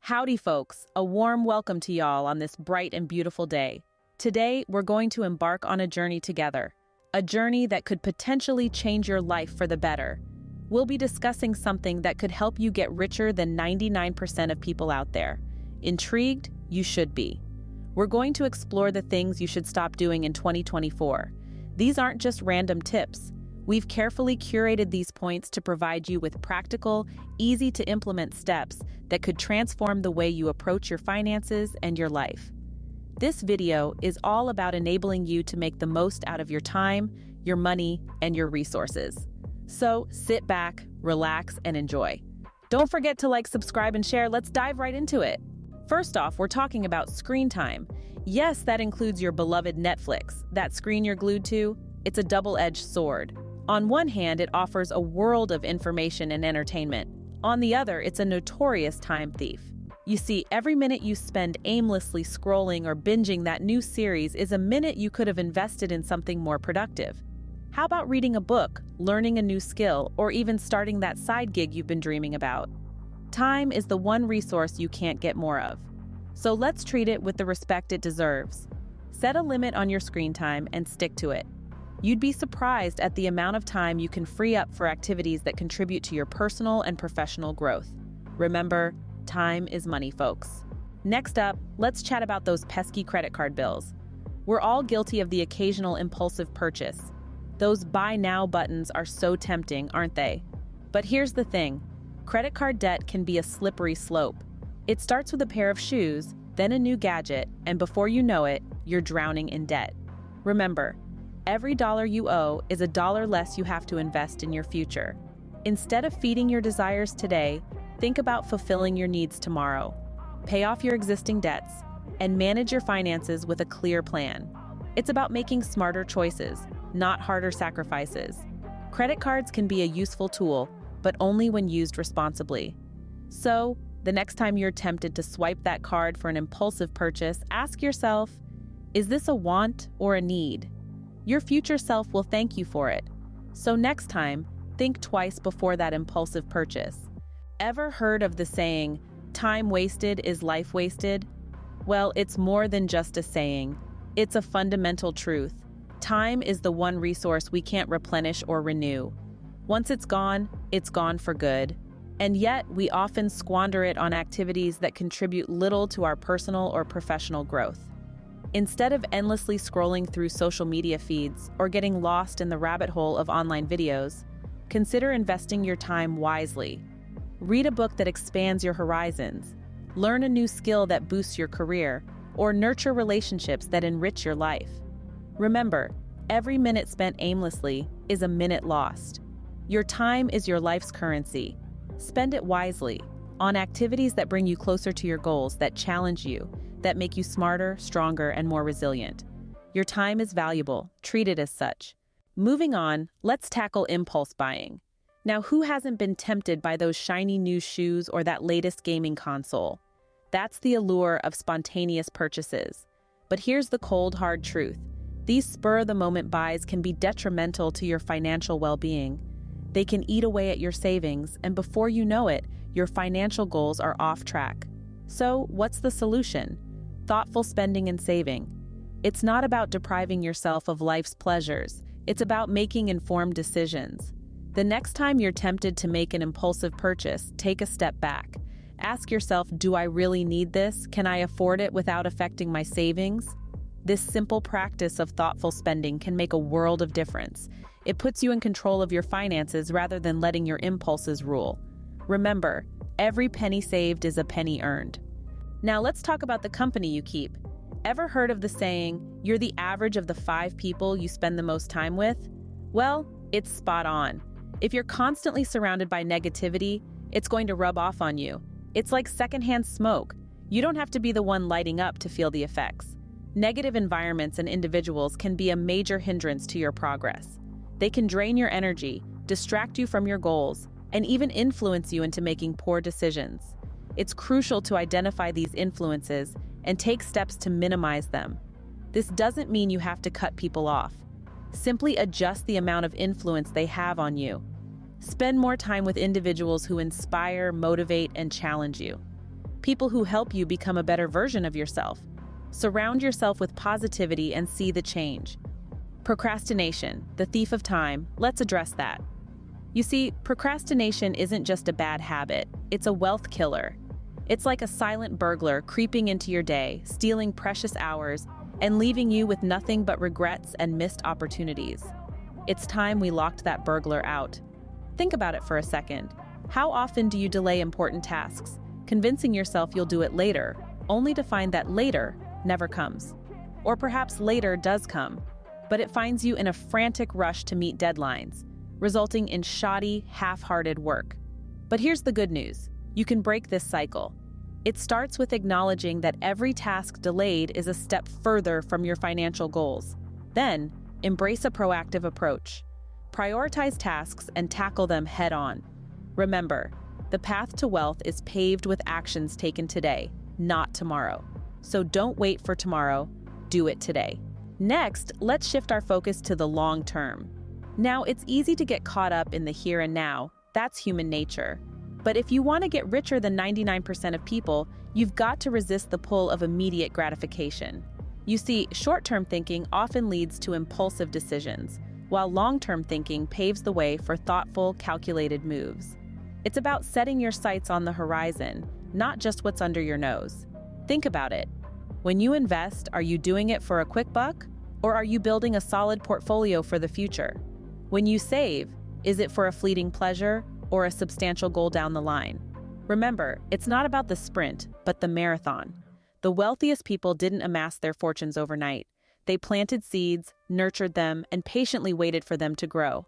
Howdy, folks. A warm welcome to y'all on this bright and beautiful day. Today, we're going to embark on a journey together, a journey that could potentially change your life for the better. We'll be discussing something that could help you get richer than 99% of people out there. Intrigued? You should be. We're going to explore the things you should stop doing in 2024. These aren't just random tips. We've carefully curated these points to provide you with practical, easy-to-implement steps that could transform the way you approach your finances and your life. This video is all about enabling you to make the most out of your time, your money, and your resources. So sit back, relax, and enjoy. Don't forget to like, subscribe, and share. Let's dive right into it. First off, we're talking about screen time. Yes, that includes your beloved Netflix. That screen you're glued to, it's a double-edged sword. On one hand, it offers a world of information and entertainment. On the other, it's a notorious time thief. You see, every minute you spend aimlessly scrolling or binging that new series is a minute you could have invested in something more productive. How about reading a book, learning a new skill, or even starting that side gig you've been dreaming about? Time is the one resource you can't get more of. So let's treat it with the respect it deserves. Set a limit on your screen time and stick to it. You'd be surprised at the amount of time you can free up for activities that contribute to your personal and professional growth. Remember, time is money, folks. Next up, let's chat about those pesky credit card bills. We're all guilty of the occasional impulsive purchase. Those buy now buttons are so tempting, aren't they? But here's the thing. Credit card debt can be a slippery slope. It starts with a pair of shoes, then a new gadget, and before you know it, you're drowning in debt. Remember, every dollar you owe is a dollar less you have to invest in your future. Instead of feeding your desires today, think about fulfilling your needs tomorrow. Pay off your existing debts and manage your finances with a clear plan. It's about making smarter choices, not harder sacrifices. Credit cards can be a useful tool, but only when used responsibly. So, the next time you're tempted to swipe that card for an impulsive purchase, ask yourself, is this a want or a need? Your future self will thank you for it. So next time, think twice before that impulsive purchase. Ever heard of the saying, time wasted is life wasted? Well, it's more than just a saying. It's a fundamental truth. Time is the one resource we can't replenish or renew. Once it's gone for good. And yet, we often squander it on activities that contribute little to our personal or professional growth. Instead of endlessly scrolling through social media feeds or getting lost in the rabbit hole of online videos, consider investing your time wisely. Read a book that expands your horizons, learn a new skill that boosts your career, or nurture relationships that enrich your life. Remember, every minute spent aimlessly is a minute lost. Your time is your life's currency. Spend it wisely on activities that bring you closer to your goals, that challenge you, that make you smarter, stronger, and more resilient. Your time is valuable. Treat it as such. Moving on, let's tackle impulse buying. Now, who hasn't been tempted by those shiny new shoes or that latest gaming console? That's the allure of spontaneous purchases. But here's the cold, hard truth. These spur-of-the-moment buys can be detrimental to your financial well-being. They can eat away at your savings, and before you know it, your financial goals are off track. So, what's the solution? Thoughtful spending and saving. It's not about depriving yourself of life's pleasures. It's about making informed decisions. The next time you're tempted to make an impulsive purchase, take a step back. Ask yourself, do I really need this? Can I afford it without affecting my savings? This simple practice of thoughtful spending can make a world of difference. It puts you in control of your finances rather than letting your impulses rule. Remember, every penny saved is a penny earned. Now let's talk about the company you keep. Ever heard of the saying, you're the average of the 5 people you spend the most time with? Well, it's spot on. If you're constantly surrounded by negativity, it's going to rub off on you. It's like secondhand smoke. You don't have to be the one lighting up to feel the effects. Negative environments and individuals can be a major hindrance to your progress. They can drain your energy, distract you from your goals, and even influence you into making poor decisions. It's crucial to identify these influences and take steps to minimize them. This doesn't mean you have to cut people off. Simply adjust the amount of influence they have on you. Spend more time with individuals who inspire, motivate, and challenge you. people who help you become a better version of yourself. Surround yourself with positivity and see the change. Procrastination, the thief of time, let's address that. You see, procrastination isn't just a bad habit, it's a wealth killer. It's like a silent burglar creeping into your day, stealing precious hours, and leaving you with nothing but regrets and missed opportunities. It's time we locked that burglar out. Think about it for a second. How often do you delay important tasks, convincing yourself you'll do it later, only to find that later never comes? Or perhaps later does come, but it finds you in a frantic rush to meet deadlines, resulting in shoddy, half-hearted work. But here's the good news. You can break this cycle. It starts with acknowledging that every task delayed is a step further from your financial goals. Then, embrace a proactive approach. Prioritize tasks and tackle them head-on. Remember, the path to wealth is paved with actions taken today, not tomorrow. So don't wait for tomorrow, do it today. Next, let's shift our focus to the long term. Now, it's easy to get caught up in the here and now. That's human nature. But if you want to get richer than 99% of people, you've got to resist the pull of immediate gratification. You see, short-term thinking often leads to impulsive decisions, while long-term thinking paves the way for thoughtful, calculated moves. It's about setting your sights on the horizon, not just what's under your nose. Think about it. When you invest, are you doing it for a quick buck, or are you building a solid portfolio for the future? When you save, is it for a fleeting pleasure or a substantial goal down the line? Remember, it's not about the sprint, but the marathon. The wealthiest people didn't amass their fortunes overnight. They planted seeds, nurtured them, and patiently waited for them to grow.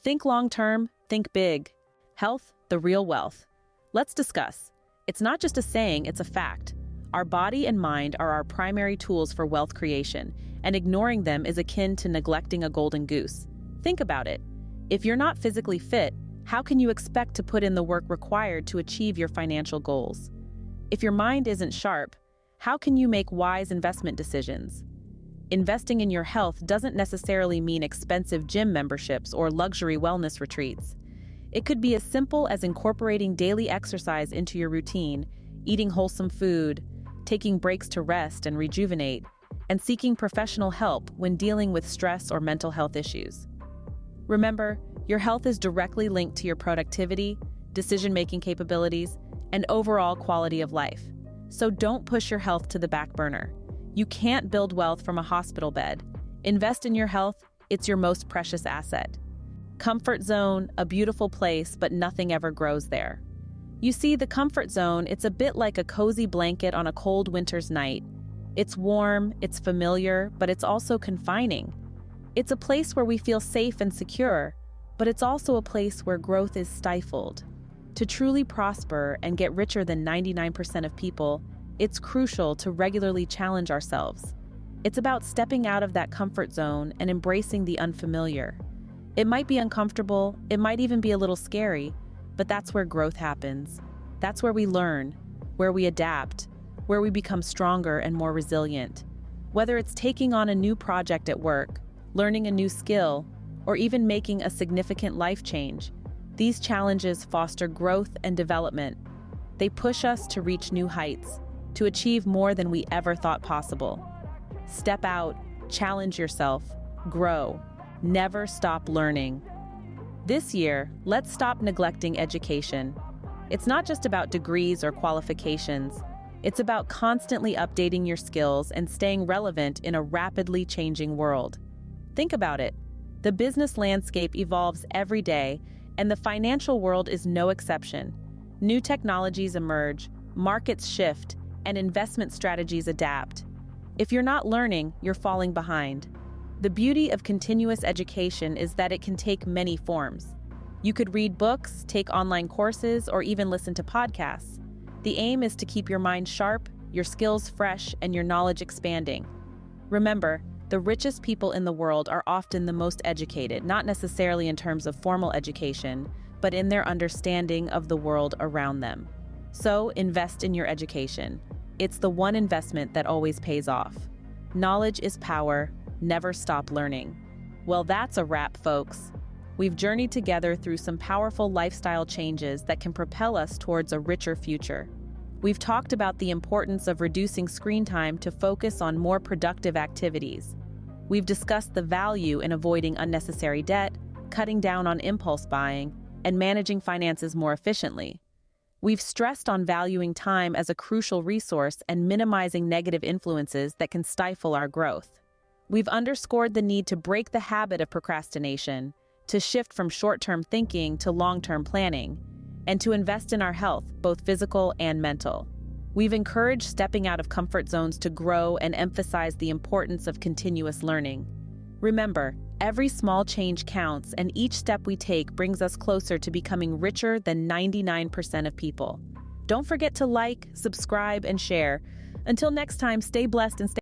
Think long-term, think big. Health, the real wealth. Let's discuss. It's not just a saying, it's a fact. Our body and mind are our primary tools for wealth creation, and ignoring them is akin to neglecting a golden goose. Think about it. If you're not physically fit, how can you expect to put in the work required to achieve your financial goals? If your mind isn't sharp, how can you make wise investment decisions? Investing in your health doesn't necessarily mean expensive gym memberships or luxury wellness retreats. It could be as simple as incorporating daily exercise into your routine, eating wholesome food, taking breaks to rest and rejuvenate, and seeking professional help when dealing with stress or mental health issues. Remember, your health is directly linked to your productivity, decision-making capabilities, and overall quality of life. So don't push your health to the back burner. You can't build wealth from a hospital bed. Invest in your health, it's your most precious asset. Comfort zone, a beautiful place, but nothing ever grows there. You see, the comfort zone, it's a bit like a cozy blanket on a cold winter's night. It's warm, it's familiar, but it's also confining. It's a place where we feel safe and secure, but it's also a place where growth is stifled. To truly prosper and get richer than 99% of people, it's crucial to regularly challenge ourselves. It's about stepping out of that comfort zone and embracing the unfamiliar. It might be uncomfortable, it might even be a little scary, but that's where growth happens. That's where we learn, where we adapt, where we become stronger and more resilient. Whether it's taking on a new project at work, learning a new skill, or even making a significant life change, these challenges foster growth and development. They push us to reach new heights, to achieve more than we ever thought possible. Step out, challenge yourself, grow. Never stop learning. This year, let's stop neglecting education. It's not just about degrees or qualifications. It's about constantly updating your skills and staying relevant in a rapidly changing world. Think about it. The business landscape evolves every day, and the financial world is no exception. New technologies emerge, markets shift, and investment strategies adapt. If you're not learning, you're falling behind. The beauty of continuous education is that it can take many forms. You could read books, take online courses, or even listen to podcasts. The aim is to keep your mind sharp, your skills fresh, and your knowledge expanding. Remember, the richest people in the world are often the most educated, not necessarily in terms of formal education, but in their understanding of the world around them. So, invest in your education. It's the one investment that always pays off. Knowledge is power. Never stop learning. Well, that's a wrap, folks. We've journeyed together through some powerful lifestyle changes that can propel us towards a richer future. We've talked about the importance of reducing screen time to focus on more productive activities. We've discussed the value in avoiding unnecessary debt, cutting down on impulse buying, and managing finances more efficiently. We've stressed on valuing time as a crucial resource and minimizing negative influences that can stifle our growth. We've underscored the need to break the habit of procrastination, to shift from short-term thinking to long-term planning, and to invest in our health, both physical and mental. We've encouraged stepping out of comfort zones to grow and emphasized the importance of continuous learning. Remember, every small change counts, and each step we take brings us closer to becoming richer than 99% of people. Don't forget to like, subscribe, and share. Until next time, stay blessed and stay